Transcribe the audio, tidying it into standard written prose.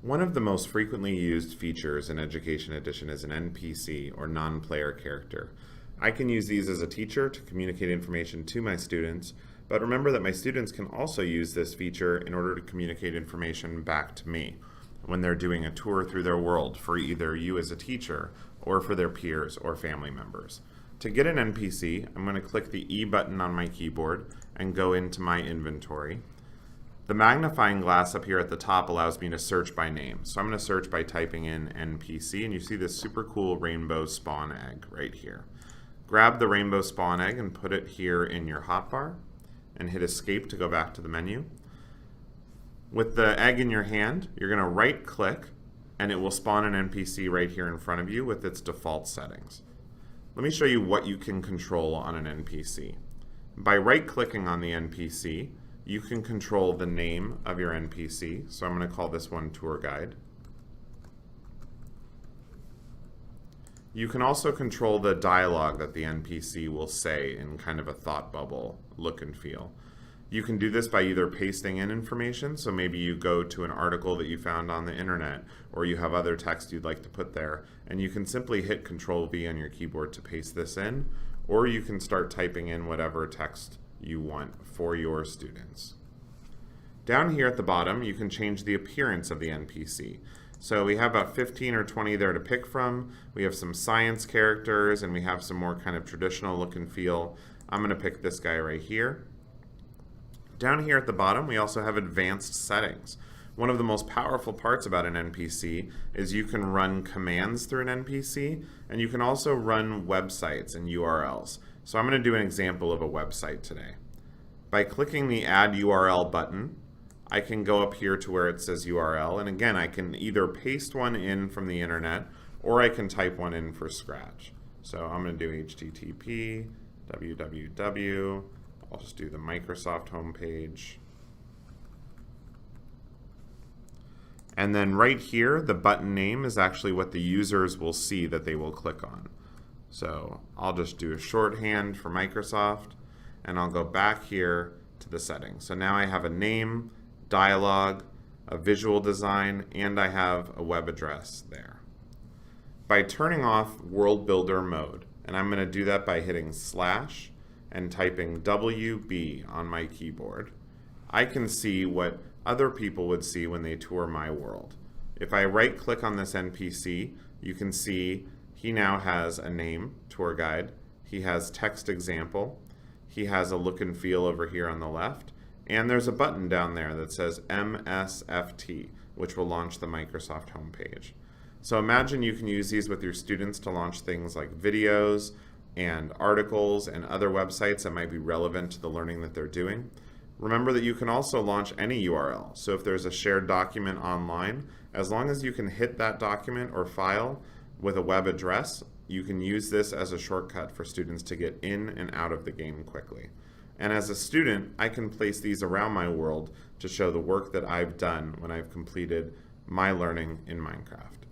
One of the most frequently used features in Education Edition is an NPC, or non-player character. I can use these as a teacher to communicate information to my students, but remember that my students can also use this feature in order to communicate information back to me when they're doing a tour through their world for either you as a teacher or for their peers or family members. To get an NPC, I'm going to click the E button on my keyboard and go into my inventory. The magnifying glass up here at the top allows me to search by name. So I'm going to search by typing in NPC, and you see this super cool rainbow spawn egg right here. Grab the rainbow spawn egg and put it here in your hotbar and hit escape to go back to the menu. With the egg in your hand, you're going to right click and it will spawn an NPC right here in front of you with its default settings. Let me show you what you can control on an NPC. By right clicking on the NPC, you can control the name of your NPC. So I'm going to call this one Tour Guide. You can also control the dialogue that the NPC will say in kind of a thought bubble look and feel. You can do this by either pasting in information, so maybe you go to an article that you found on the internet, or you have other text you'd like to put there, and you can simply hit Control-V on your keyboard to paste this in, or you can start typing in whatever text you want for your students. Down here at the bottom, you can change the appearance of the NPC. So we have about 15 or 20 there to pick from. We have some science characters, and we have some more kind of traditional look and feel. I'm going to pick this guy right here. Down here at the bottom, we also have advanced settings. One of the most powerful parts about an NPC is you can run commands through an NPC, and you can also run websites and URLs. So I'm going to do an example of a website today. By clicking the Add URL button, I can go up here to where it says URL, and again, I can either paste one in from the internet, or I can type one in for scratch. So I'm going to do HTTP, www, I'll just do the Microsoft homepage. And then right here, the button name is actually what the users will see that they will click on. So I'll just do a shorthand for Microsoft, and I'll go back here to the settings. So now I have a name, dialogue, a visual design, and I have a web address there. By turning off World Builder mode, and I'm going to do that by hitting / and typing WB on my keyboard, I can see what other people would see when they tour my world. If I right click on this NPC, you can see he now has a name, tour guide, he has text example, he has a look and feel over here on the left, and there's a button down there that says MSFT, which will launch the Microsoft homepage. So imagine you can use these with your students to launch things like videos and articles and other websites that might be relevant to the learning that they're doing. Remember that you can also launch any URL. So if there's a shared document online, as long as you can hit that document or file with a web address, you can use this as a shortcut for students to get in and out of the game quickly. And as a student, I can place these around my world to show the work that I've done when I've completed my learning in Minecraft.